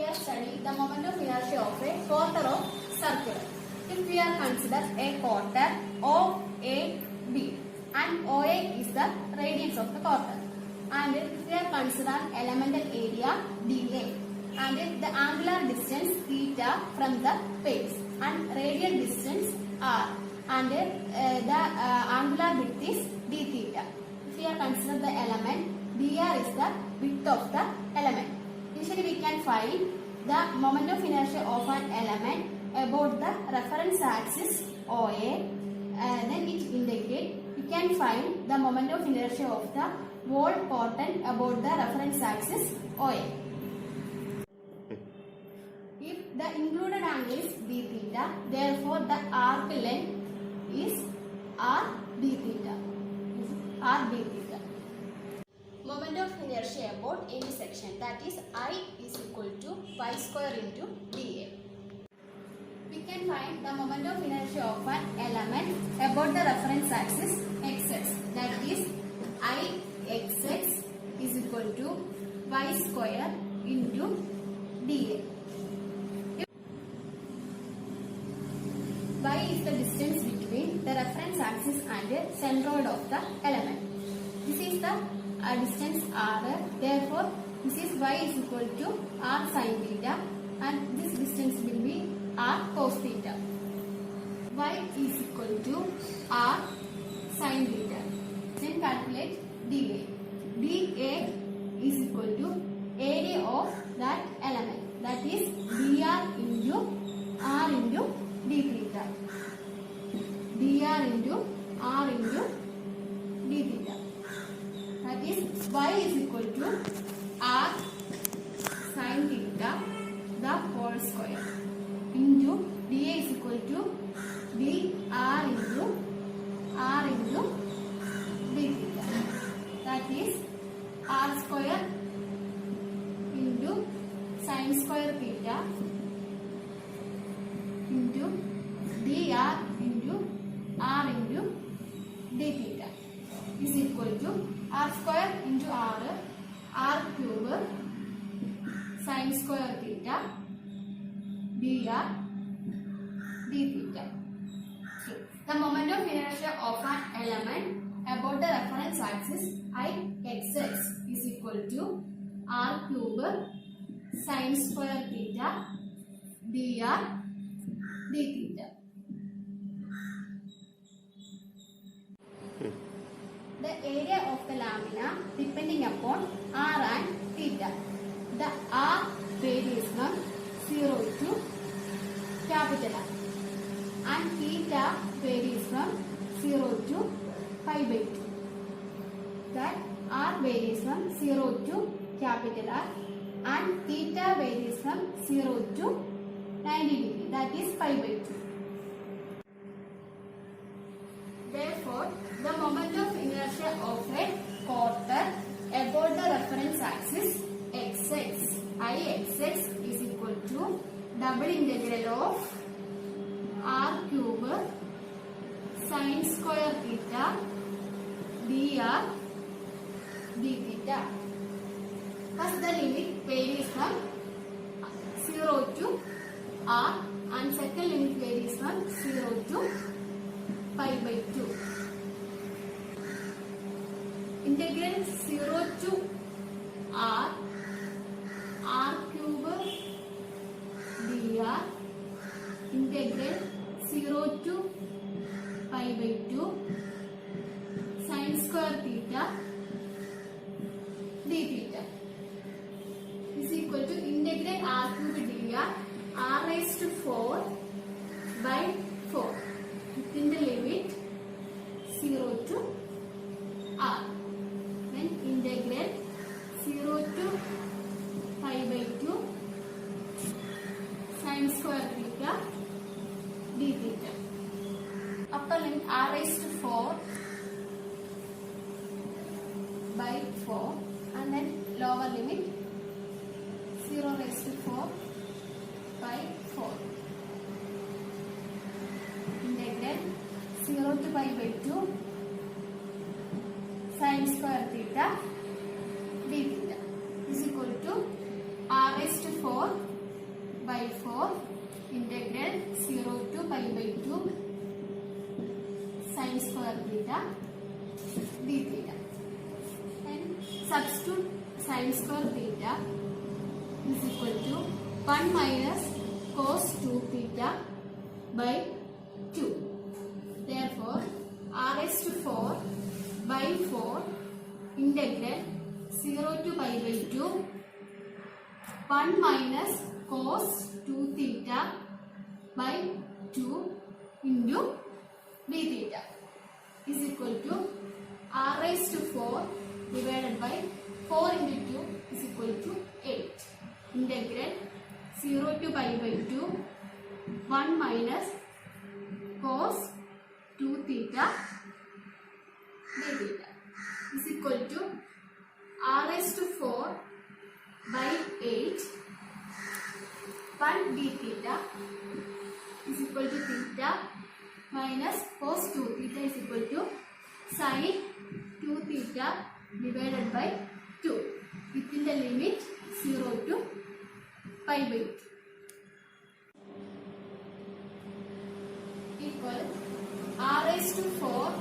we are studying the moment of inertia of a quarter of circle. If we are consider a quarter OAB and OA is the radius of the quarter, and if we are consider elemental area dA and the angular distance theta from the base and radial distance r and the angular width is d theta. If we are consider the element, dr is the width of the element. Usually we can find the moment of inertia of an element about the reference axis OA, then it integrate. We can find the moment of inertia of the whole quadrant about the reference axis OA. If the included angle is d theta, therefore the arc length is r d theta. Moment of inertia about any section, that is I is equal to y square into dA. We can find the moment of inertia of an element about the reference axis xx, that is I xx is equal to y square into dA. Y is the distance between the reference axis and the centroid of the element. This is the distance r, therefore this is y is equal to r sin theta and this distance will be r cos theta. Y is equal to r sin theta. Then calculate dA. dA is equal to area of that element, that is dr into r into d theta. dr into r into d theta. That is y is equal to r sin theta the whole square into dA is equal to dr into r into d theta. That is r square into sin square theta into dr into r into d theta is equal to r square into r cube sin square theta dr d theta. The moment of inertia of an element about the reference axis I xx is equal to r cube sin square theta dr d theta. The area of the lamina depending upon r and theta. The r varies from 0 to capital R and theta varies from 0 to pi by 2. That r varies from 0 to capital R and theta varies from 0 to 90 degree, that is pi by 2. Therefore, the moment of inertia of a quarter about the reference axis xx, Ixx is equal to double integral of r cube sin square theta dr d theta. First the limit varies from 0 to r and second limit varies from 0 to pi by 2. Integral 0 to r cube dr integral 0 to pi by 2 sin square theta d theta is equal to integral r cube dr r raised to 4 by 4 within the limit 0 to r. Then integral 0 to pi by 2 sin square theta d theta. Upper limit r raised to 4 by 4 and then lower limit 0 raised to 4 by 4. Integral 0 to pi by 2 sin square theta d theta is equal to r raised to 4 substitute sin square theta is equal to 1 minus cos 2 theta by 2. Therefore, r raised to 4 by 4 integral 0 to pi by 2 1 minus cos 2 theta by 2 into d theta is equal to r raised to 4 divided by 4 into 2 is equal to 8. Integral 0 to pi by 2 1 minus cos 2 theta d theta is equal to r raised to 4 by 8 1 d theta is equal to theta minus cos 2 theta is equal to sin 2 theta divided by 2 within the limit 0 to pi by 2 equal r raised to 4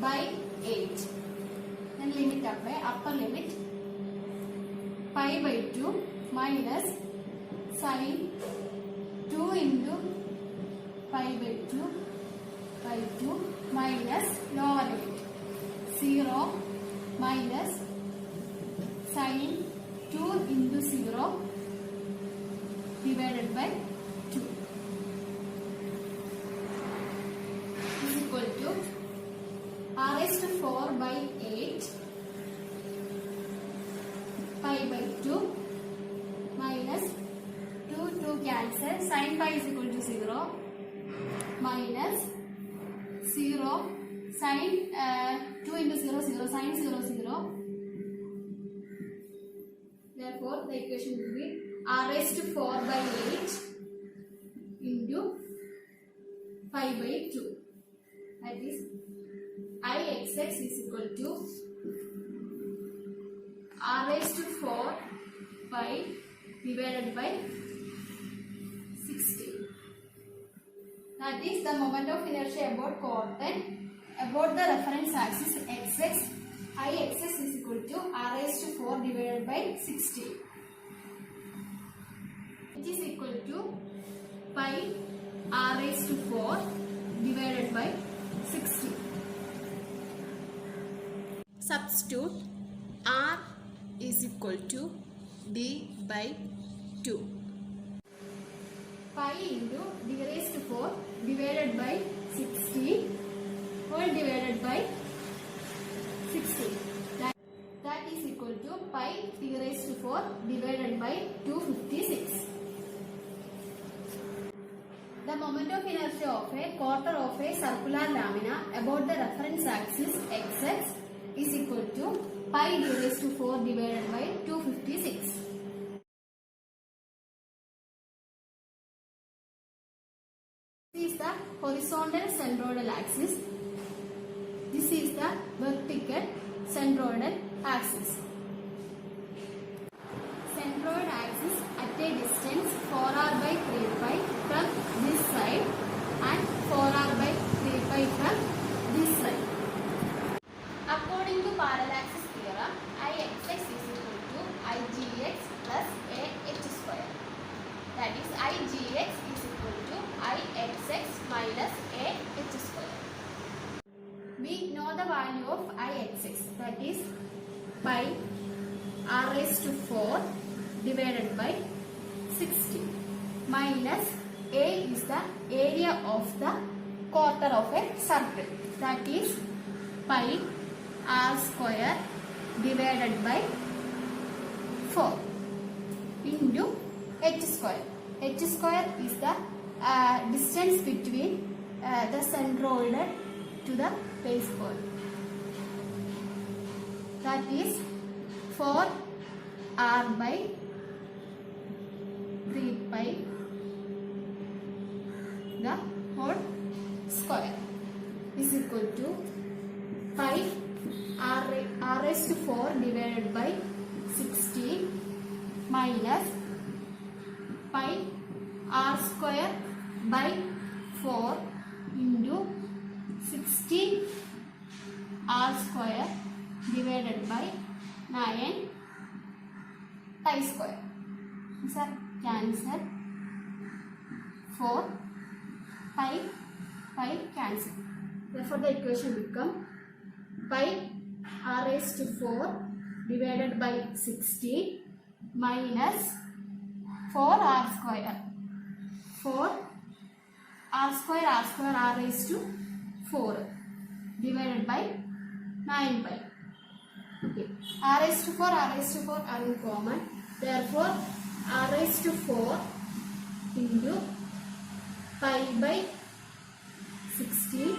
by 8. Then limit apply, upper limit pi by 2 minus sin 2 into pi by 2 minus lower limit 0 minus sin 2 into 0 divided by 2 is equal to r raised to 4 by 8 pi by 2 minus 2 cancel, sin pi is equal to 0 minus 0 sin 2 into 0 0 sin 0 0. Therefore, the equation will be r raised to 4 by 8 into pi by 2. That is Ixx is equal to r raised to 4 pi divided by 60. That is the moment of inertia about coordinate about the reference axis xx. Ixx is equal to r raised to 4 divided by 60. It is equal to pi r raised to 4 divided by 60. Substitute r is equal to d by 2. Pi into d raised to 4 divided by 60 whole divided by 60. That is equal to pi d raised to 4 divided by 256. The moment of inertia of a quarter of a circular lamina about the reference axis xx is equal to pi d raised to 4 divided by 256. This is the horizontal centroidal axis. This is the vertical centroidal axis. Centroid axis at a distance 4r by 3 pi from this side and 4r by 3 pi from this side. According to parallel axis theorem, Ixx is equal to Igx plus Ax square. That is Igx is equal to Ixx minus Ax square. We know the value of Ixx, that is pi r raised to 4 divided by 60 minus A is the area of the quarter of a circle, that is pi r square divided by 4 into h square. H square is the distance between the centroid to the base point. That is 4r by 3 pi the whole square is equal to pi r raised to 4 divided by 60 minus pi r square by 4 into 60 r square divided by 9 pi square. These are cancelled. 4 pi cancel. Therefore the equation become pi r raised to 4 divided by 16 minus 4r square. 4 r square r raised to 4 divided by 9 pi. Okay, r raised to 4 are in common. Therefore r raised to 4 into pi by 16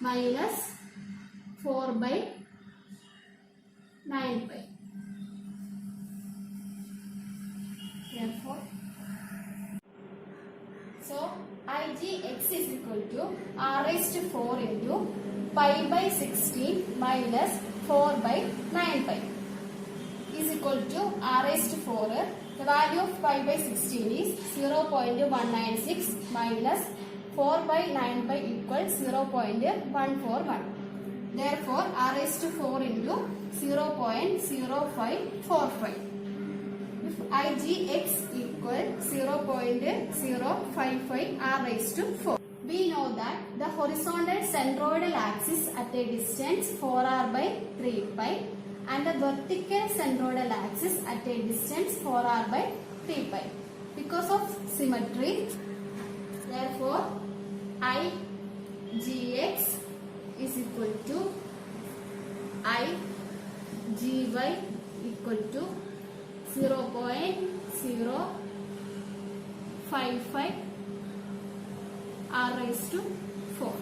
minus 4 by 9 pi. Therefore, so IGX is equal to r raised to 4 into pi by 16 minus 4 by 9 pi is equal to r raised to 4. The value of pi by 16 is 0.196 minus 4 by 9 pi equals 0.141. Therefore, r raised to 4 into 0.0545. If IGX equals 0.055 r raised to 4. We know that the horizontal centroidal axis at a distance 4r by 3 pi and the vertical centroidal axis at a distance 4r by 3 pi. Because of symmetry, therefore IGX is equal to IGY equal to 0.055 r raised to 4.